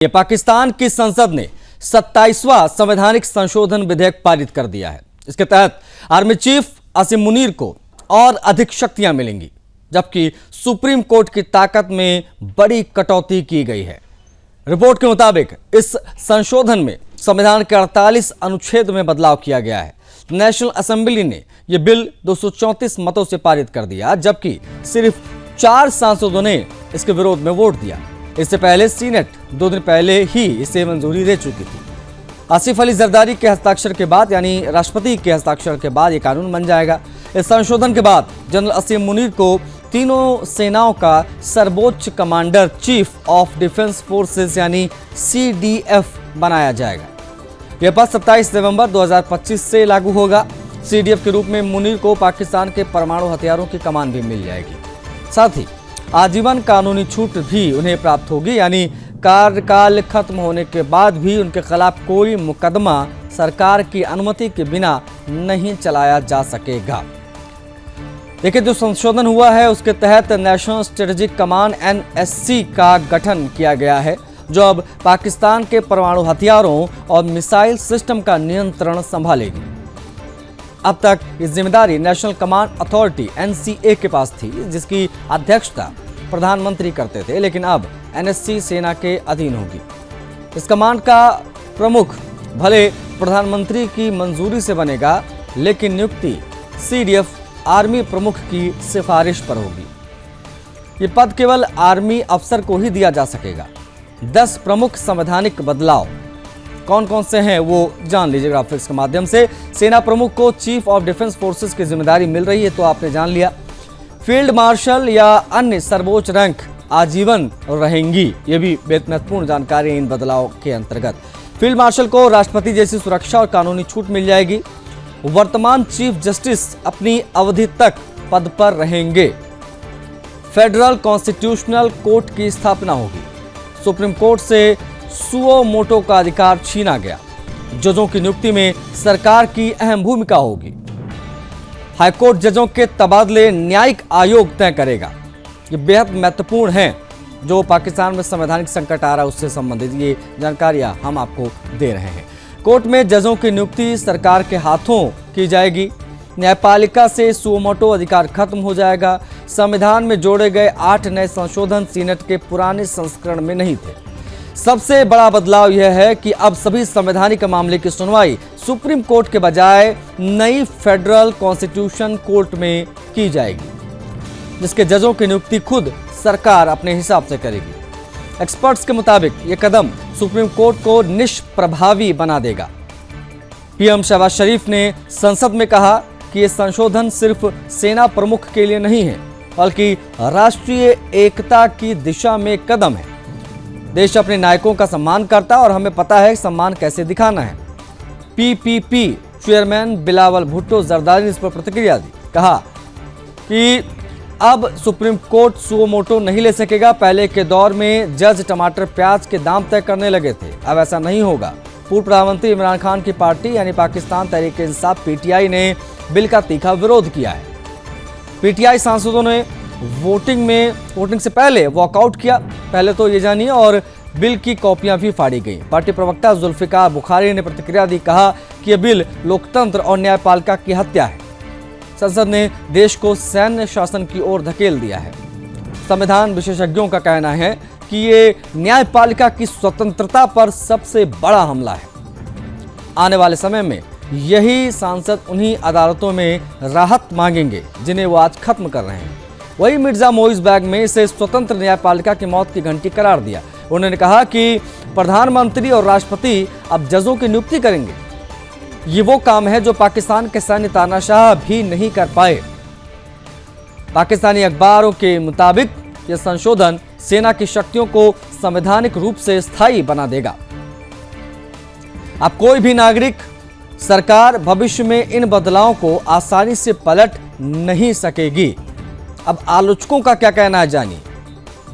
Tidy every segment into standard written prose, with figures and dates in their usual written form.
ये पाकिस्तान की संसद ने 27वां संवैधानिक संशोधन विधेयक पारित कर दिया है। इसके तहत आर्मी चीफ आसिम मुनीर को और अधिक शक्तियां मिलेंगी, जबकि सुप्रीम कोर्ट की ताकत में बड़ी कटौती की गई है। रिपोर्ट के मुताबिक इस संशोधन में संविधान के 48 अनुच्छेद में बदलाव किया गया है। नेशनल असेंबली ने यह बिल 234 मतों से पारित कर दिया, जबकि सिर्फ 4 सांसदों ने इसके विरोध में वोट दिया। इससे पहले सीनेट 2 दिन पहले ही इसे मंजूरी दे चुकी थी। आसिफ अली जरदारी के हस्ताक्षर के बाद, यानी राष्ट्रपति के हस्ताक्षर के बाद यह कानून बन जाएगा। इस संशोधन के बाद जनरल आसिम मुनीर को तीनों सेनाओं का सर्वोच्च commander chief of defence forces यानी CDF बनाया जाएगा। यह पद 27 नवंबर 2025 से लागू होगा। CDF के रूप में मुनीर को पाकिस्तान के परमाणु हथियारों की कमान भी मिल जाएगी। साथ ही आजीवन कानूनी छूट भी उन्हें प्राप्त होगी, यानी कार्यकाल खत्म होने के बाद भी उनके खिलाफ कोई मुकदमा सरकार की अनुमति के बिना नहीं चलाया जा सकेगा। देखिए, जो संशोधन हुआ है उसके तहत नेशनल स्ट्रेटेजिक कमांड NSC का गठन किया गया है, जो अब पाकिस्तान के परमाणु हथियारों और मिसाइल सिस्टम का नियंत्रण संभालेगी। अब तक इस जिम्मेदारी नेशनल कमांड अथॉरिटी NCA के पास थी, जिसकी अध्यक्षता प्रधानमंत्री करते थे, लेकिन अब NSC सेना के अधीन होगी। इस कमांड का प्रमुख भले प्रधानमंत्री की मंजूरी से बनेगा, लेकिन नियुक्ति CDF आर्मी प्रमुख की सिफारिश पर होगी। ये पद केवल आर्मी अफसर को ही दिया जा सकेगा। 10 प्रमुख संवैधानिक बदलाव कौन कौन से हैं वो जान लीजिए ग्राफिक्स के माध्यम से। सेना प्रमुख को चीफ ऑफ डिफेंस फोर्सेस की जिम्मेदारी मिल रही है, तो आपने जान लिया। फील्ड मार्शल या अन्य सर्वोच्च रैंक आजीवन रहेंगी, ये भी महत्वपूर्ण जानकारी इन बदलाव के अंतर्गत। फील्ड मार्शल को राष्ट्रपति जैसी सुरक्षा और कानूनी छूट मिल जाएगी। वर्तमान चीफ जस्टिस अपनी अवधि तक पद पर रहेंगे। फेडरल कॉन्स्टिट्यूशनल कोर्ट की स्थापना होगी। सुप्रीम कोर्ट से सुओ मोटो का अधिकार छीना गया। जजों की नियुक्ति में सरकार की अहम भूमिका होगी। हाईकोर्ट जजों के तबादले न्यायिक आयोग तय करेगा। ये बेहद महत्वपूर्ण है। जो पाकिस्तान में संवैधानिक संकट आ रहा है उससे संबंधित ये जानकारियां हम आपको दे रहे हैं। कोर्ट में जजों की नियुक्ति सरकार के हाथों की जाएगी। न्यायपालिका से सुओ मोटो अधिकार खत्म हो जाएगा। संविधान में जोड़े गए 8 नए संशोधन सीनेट के पुराने संस्करण में नहीं थे। सबसे बड़ा बदलाव यह है कि अब सभी संवैधानिक मामले की सुनवाई सुप्रीम कोर्ट के बजाय नई फेडरल कॉन्स्टिट्यूशन कोर्ट में की जाएगी, जिसके जजों की नियुक्ति खुद सरकार अपने हिसाब से करेगी। एक्सपर्ट्स के मुताबिक यह कदम सुप्रीम कोर्ट को निष्प्रभावी बना देगा। PM शहबाज शरीफ ने संसद में कहा कि यह संशोधन सिर्फ सेना प्रमुख के लिए नहीं है, बल्कि राष्ट्रीय एकता की दिशा में कदम है। देश अपने नायकों का सम्मान करता है और हमें पता है सम्मान कैसे दिखाना है। PPP चेयरमैन बिलावल भुट्टो जरदारी ने इस पर प्रतिक्रिया दी। कहा कि अब सुप्रीम कोर्ट सुओ मोटो नहीं ले सकेगा। पहले के दौर में जज टमाटर प्याज के दाम तय करने लगे थे, अब ऐसा नहीं होगा। पूर्व प्रधानमंत्री इमरान खान की पार्टी यानी पाकिस्तान तहरीक-ए-इंसाफ PTI ने बिल का तीखा विरोध किया है। PTI सांसदों ने वोटिंग से पहले वॉकआउट किया। पहले तो ये जानिए, और बिल की कॉपियां भी फाड़ी गई। पार्टी प्रवक्ता जुल्फिकार बुखारी ने प्रतिक्रिया दी। कहा कि यह बिल लोकतंत्र और न्यायपालिका की हत्या है। संसद ने देश को सैन्य शासन की ओर धकेल दिया है। संविधान विशेषज्ञों का कहना है कि ये न्यायपालिका की स्वतंत्रता पर सबसे बड़ा हमला है। आने वाले समय में यही सांसद उन्हीं अदालतों में राहत मांगेंगे जिन्हें वो आज खत्म कर रहे हैं। वही मिर्जा मोइज बैग में इसे स्वतंत्र न्यायपालिका की मौत की घंटी करार दिया। उन्होंने कहा कि प्रधानमंत्री और राष्ट्रपति अब जजों की नियुक्ति करेंगे। ये वो काम है जो पाकिस्तान के सैन्य तानाशाह भी नहीं कर पाए। पाकिस्तानी अखबारों के मुताबिक यह संशोधन सेना की शक्तियों को संवैधानिक रूप से स्थायी बना देगा। अब कोई भी नागरिक, सरकार भविष्य में इन बदलावों को आसानी से पलट नहीं सकेगी। अब आलोचकों का क्या कहना है जानिए।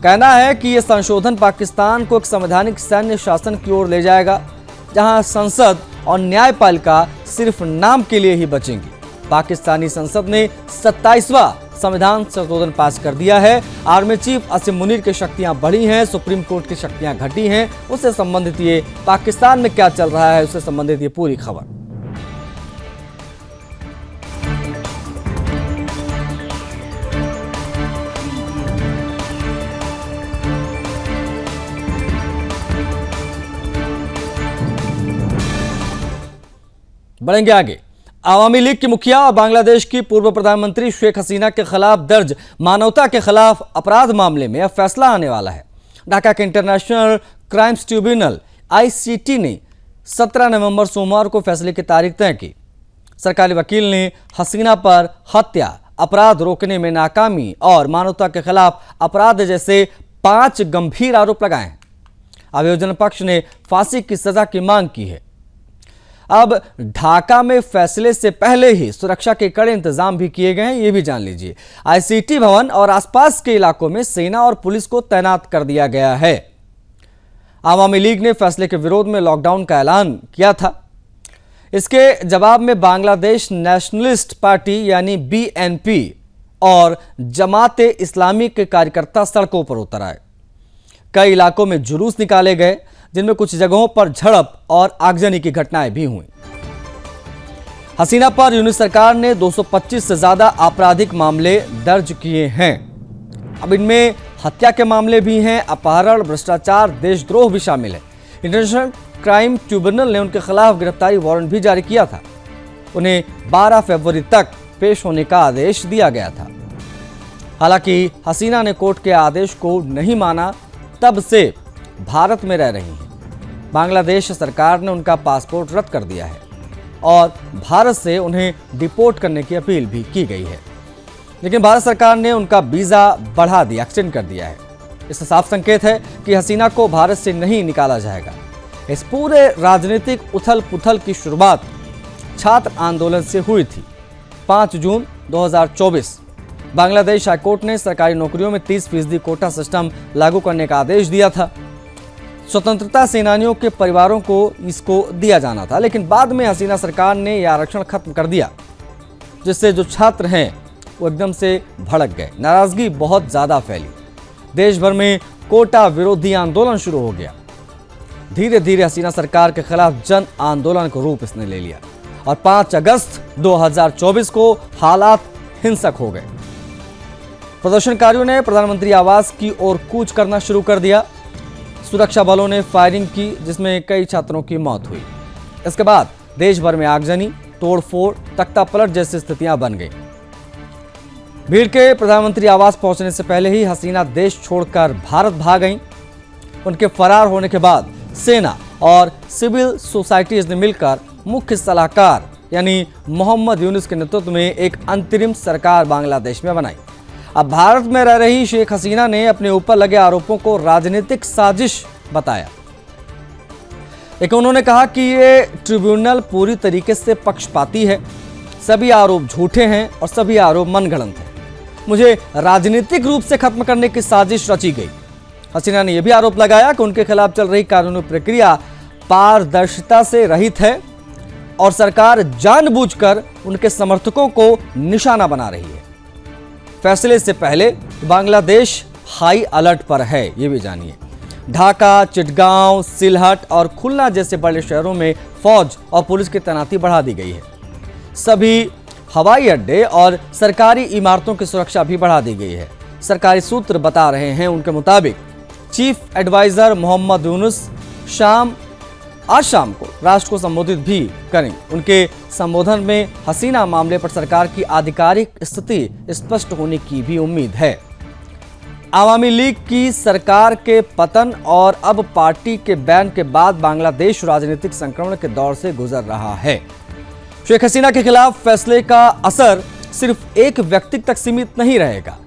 कहना है कि यह संशोधन पाकिस्तान को एक संवैधानिक सैन्य शासन की ओर ले जाएगा, जहां संसद और न्यायपालिका सिर्फ नाम के लिए ही बचेंगी। पाकिस्तानी संसद ने 27वां संविधान संशोधन पास कर दिया है। आर्मी चीफ आसिम मुनीर की शक्तियां बढ़ी हैं, सुप्रीम कोर्ट की शक्तियां घटी हैं। उससे संबंधित ये पाकिस्तान में क्या चल रहा है, उससे संबंधित ये पूरी खबर। बढ़ेंगे आगे। आवामी लीग की मुखिया और बांग्लादेश की पूर्व प्रधानमंत्री शेख हसीना के खिलाफ दर्ज मानवता के खिलाफ अपराध मामले में अब फैसला आने वाला है। ढाका के इंटरनेशनल क्राइम्स ट्रिब्यूनल (ICT) ने 17 नवंबर सोमवार को फैसले की तारीख तय की। सरकारी वकील ने हसीना पर हत्या, अपराध रोकने में नाकामी और मानवता के खिलाफ अपराध जैसे 5 गंभीर आरोप लगाए हैं। अभियोजन पक्ष ने फांसी की सजा की मांग की है। अब ढाका में फैसले से पहले ही सुरक्षा के कड़े इंतजाम भी किए गए हैं, ये भी जान लीजिए। ICT भवन और आसपास के इलाकों में सेना और पुलिस को तैनात कर दिया गया है। आवामी लीग ने फैसले के विरोध में लॉकडाउन का ऐलान किया था। इसके जवाब में बांग्लादेश नेशनलिस्ट पार्टी यानी BNP और जमाते इस्लामी के कार्यकर्ता सड़कों पर उतर आए। कई इलाकों में जुलूस निकाले गए, जिनमें कुछ जगहों पर झड़प और आगजनी की घटनाएं भी हुई। हसीना पर यूनिट सरकार ने 225 से ज्यादा आपराधिक मामले दर्ज किए हैं। अब इनमें हत्या के मामले भी हैं, अपहरण, भ्रष्टाचार, देशद्रोह भी शामिल है। इंटरनेशनल क्राइम ट्रिब्यूनल ने उनके खिलाफ गिरफ्तारी वारंट भी जारी किया था। उन्हें 12 फरवरी तक पेश होने का आदेश दिया गया था। हालांकि हसीना ने कोर्ट के आदेश को नहीं माना, तब से भारत में रह रही हैं। बांग्लादेश सरकार ने उनका पासपोर्ट रद्द कर दिया है और भारत से उन्हें डिपोर्ट करने की अपील भी की गई है, लेकिन भारत सरकार ने उनका वीजा बढ़ा दिया, एक्सटेंड कर दिया है। इससे साफ संकेत है कि हसीना को भारत से नहीं निकाला जाएगा। इस पूरे राजनीतिक उथल पुथल की शुरुआत छात्र आंदोलन से हुई थी। 5 जून 2024 बांग्लादेश हाईकोर्ट ने सरकारी नौकरियों में 30% कोटा सिस्टम लागू करने का आदेश दिया था। स्वतंत्रता सेनानियों के परिवारों को इसको दिया जाना था, लेकिन बाद में हसीना सरकार ने यह आरक्षण खत्म कर दिया, जिससे जो छात्र हैं वो एकदम से भड़क गए। नाराजगी बहुत ज्यादा फैली। देश भर में कोटा विरोधी आंदोलन शुरू हो गया। धीरे धीरे हसीना सरकार के खिलाफ जन आंदोलन का रूप इसने ले लिया और 5 अगस्त 2024 को हालात हिंसक हो गए। प्रदर्शनकारियों ने प्रधानमंत्री आवास की ओर कूच करना शुरू कर दिया। सुरक्षा बलों ने फायरिंग की, जिसमें कई छात्रों की मौत हुई। इसके बाद देश भर में आगजनी, तोड़फोड़, तख्तापलट जैसी स्थितियां बन गई। भीड़ के प्रधानमंत्री आवास पहुंचने से पहले ही हसीना देश छोड़कर भारत भाग गईं। उनके फरार होने के बाद सेना और सिविल सोसाइटीज ने मिलकर मुख्य सलाहकार यानी मोहम्मद यूनुस के नेतृत्व में एक अंतरिम सरकार बांग्लादेश में बनाई। अब भारत में रह रही शेख हसीना ने अपने ऊपर लगे आरोपों को राजनीतिक साजिश बताया। लेकिन उन्होंने कहा कि ये ट्रिब्यूनल पूरी तरीके से पक्षपाती है, सभी आरोप झूठे हैं और सभी आरोप मनगढ़ंत हैं। मुझे राजनीतिक रूप से खत्म करने की साजिश रची गई। हसीना ने यह भी आरोप लगाया कि उनके खिलाफ चल रही कानूनी प्रक्रिया पारदर्शिता से रहित है और सरकार जानबूझकर उनके समर्थकों को निशाना बना रही है। फैसले से पहले बांग्लादेश हाई अलर्ट पर है, ये भी जानिए। ढाका, चिटगांव, सिलहट और खुलना जैसे बड़े शहरों में फौज और पुलिस की तैनाती बढ़ा दी गई है। सभी हवाई अड्डे और सरकारी इमारतों की सुरक्षा भी बढ़ा दी गई है। सरकारी सूत्र बता रहे हैं, उनके मुताबिक चीफ एडवाइजर मोहम्मद यूनुस आज शाम को राष्ट्र को संबोधित भी करेंगे। उनके संबोधन में हसीना मामले पर सरकार की आधिकारिक स्थिति स्पष्ट होने की भी उम्मीद है। आवामी लीग की सरकार के पतन और अब पार्टी के बैन के बाद बांग्लादेश राजनीतिक संक्रमण के दौर से गुजर रहा है। शेख हसीना के खिलाफ फैसले का असर सिर्फ एक व्यक्ति तक सीमित नहीं रहेगा।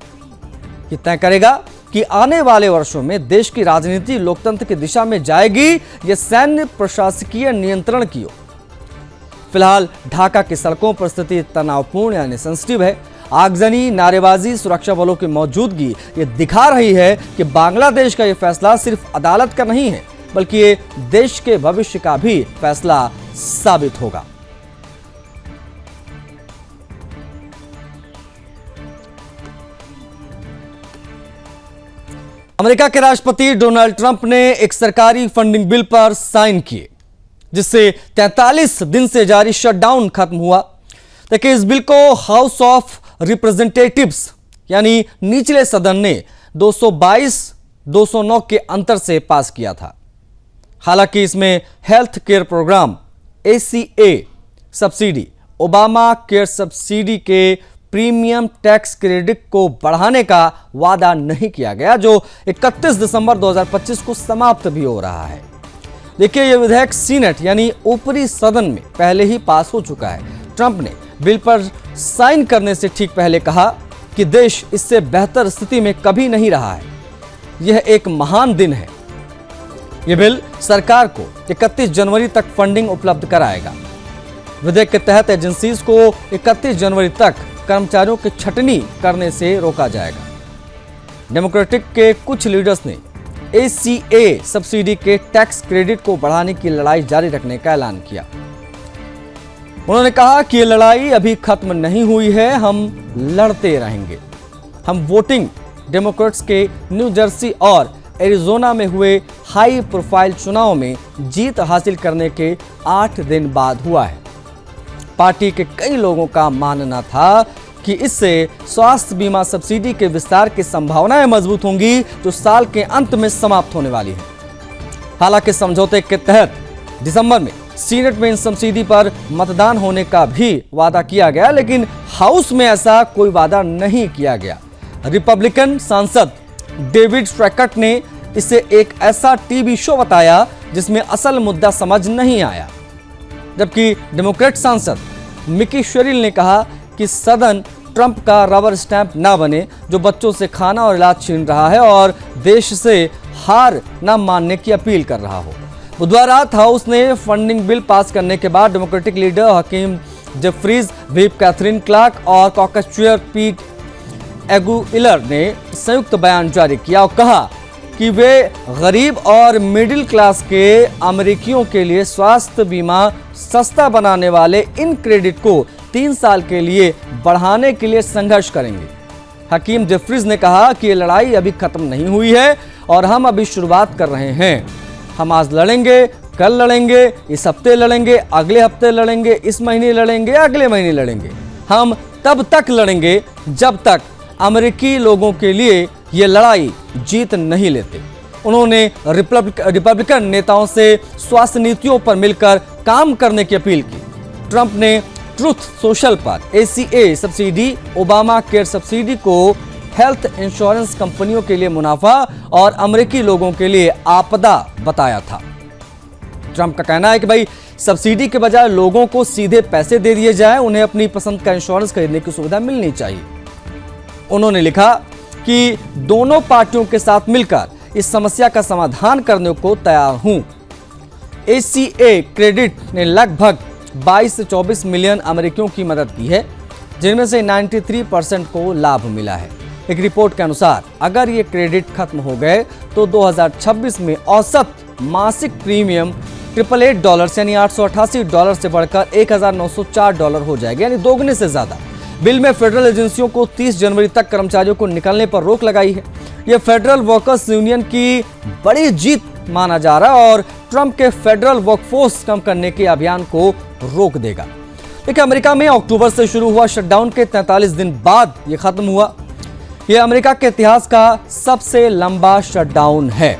ये तय करेगा कि आने वाले वर्षों में देश की राजनीति लोकतंत्र की दिशा में जाएगी या सैन्य प्रशासकीय नियंत्रण की ओर। फिलहाल ढाका की सड़कों पर स्थिति तनावपूर्ण यानी सेंसिटिव है। आगजनी, नारेबाजी, सुरक्षा बलों की मौजूदगी ये दिखा रही है कि बांग्लादेश का ये फैसला सिर्फ अदालत का नहीं है, बल्कि ये देश के भविष्य का भी फैसला साबित होगा। अमेरिका के राष्ट्रपति डोनाल्ड ट्रंप ने एक सरकारी फंडिंग बिल पर साइन किए, जिससे 43 दिन से जारी शटडाउन खत्म हुआ। देखिए, इस बिल को हाउस ऑफ रिप्रेजेंटेटिव्स यानी निचले सदन ने 222-209 के अंतर से पास किया था। हालांकि इसमें health care programme ACA subsidy, Obama care subsidy के प्रीमियम टैक्स क्रेडिट को बढ़ाने का वादा नहीं किया गया, जो 31 दिसंबर 2025 को समाप्त भी हो रहा है। देखिए, यह विधेयक सीनेट यानी ऊपरी सदन में पहले ही पास हो चुका है। ट्रंप ने बिल पर साइन करने से ठीक पहले कहा कि देश इससे बेहतर स्थिति में कभी नहीं रहा है। यह एक महान दिन है। यह बिल सरकार को 31 जनवरी तक फंडिंग उपलब्ध कराएगा। विधेयक के तहत एजेंसीज को 31 जनवरी तक कर्मचारियों की छटनी करने से रोका जाएगा। डेमोक्रेटिक के कुछ लीडर्स ने ACA सब्सिडी के टैक्स क्रेडिट को बढ़ाने की लड़ाई जारी रखने का ऐलान किया। उन्होंने कहा कि यह लड़ाई अभी खत्म नहीं हुई है, हम लड़ते रहेंगे। हम वोटिंग डेमोक्रेट्स के न्यू जर्सी और एरिजोना में हुए हाई प्रोफाइल चुनाव में जीत हासिल करने के 8 दिन बाद हुआ है। पार्टी के कई लोगों का मानना था कि इससे स्वास्थ्य बीमा सब्सिडी के विस्तार की संभावनाएं मजबूत होंगी, जो साल के अंत में समाप्त होने वाली है। हालांकि समझौते के तहत दिसंबर में सीनेट में इन सब्सिडी पर मतदान होने का भी वादा किया गया, लेकिन हाउस में ऐसा कोई वादा नहीं किया गया। रिपब्लिकन सांसद डेविड स्ट्रैकट ने इसे एक ऐसा टीवी शो बताया जिसमें असल मुद्दा समझ नहीं आया, जबकि डेमोक्रेट सांसद मिकी शेरिल ने कहा कि सदन ट्रंप का रबर स्टैंप ना बने, जो बच्चों से खाना और इलाज छीन रहा है और देश से हार न मानने की अपील कर रहा हो। बुधवार रात हाउस ने फंडिंग बिल पास करने के बाद Democratic leader Hakeem Jeffries, whip Katherine Clark और कॉकस चेयर पीट एगुइलर ने संयुक्त बयान जारी किया और कहा कि वे गरीब और मिडिल क्लास के अमेरिकियों के लिए स्वास्थ्य बीमा सस्ता बनाने वाले इन क्रेडिट को 3 साल के लिए बढ़ाने के लिए संघर्ष करेंगे। हकीम जेफरीज ने कहा कि ये लड़ाई अभी खत्म नहीं हुई है और हम अभी शुरुआत कर रहे हैं। हम आज लड़ेंगे, कल लड़ेंगे, इस हफ्ते लड़ेंगे, अगले हफ्ते लड़ेंगे, इस महीने लड़ेंगे, अगले महीने लड़ेंगे। हम तब तक लड़ेंगे जब तक अमेरिकी लोगों के लिए ये लड़ाई जीत नहीं लेते। उन्होंने रिपब्लिकन नेताओं से स्वास्थ्य नीतियों पर मिलकर काम करने की अपील की। ट्रंप ने ट्रुथ सोशल पर ACA subsidy, Obama care subsidy को हेल्थ इंश्योरेंस कंपनियों के लिए मुनाफा और अमेरिकी लोगों के लिए आपदा बताया था। ट्रंप का कहना है कि भाई सब्सिडी के बजाय लोगों को सीधे पैसे दे दिए जाए, उन्हें अपनी पसंद का इंश्योरेंस खरीदने की सुविधा मिलनी चाहिए। उन्होंने लिखा कि दोनों पार्टियों के साथ मिलकर इस समस्या का समाधान करने को तैयार हूं। ACA क्रेडिट ने लगभग 22 से 24 मिलियन अमेरिकियों की मदद की है, जिनमें से 93% को लाभ मिला है। एक रिपोर्ट के अनुसार अगर ये क्रेडिट खत्म हो गए तो 2026 में औसत मासिक प्रीमियम $888 यानी $888 से बढ़कर $1904 हो जाएगा, यानी दोगुने से ज्यादा। बिल में फेडरल एजेंसियों को 30 जनवरी तक कर्मचारियों को निकलने पर रोक लगाई है। यह फेडरल वर्कर्स यूनियन की बड़ी जीत माना जा रहा है और ट्रंप के फेडरल वर्कफोर्स कम करने के अभियान को रोक देगा। देखिए, अमेरिका में अक्टूबर से शुरू हुआ शटडाउन के 43 दिन बाद यह खत्म हुआ। यह अमेरिका के इतिहास का सबसे लंबा शटडाउन है।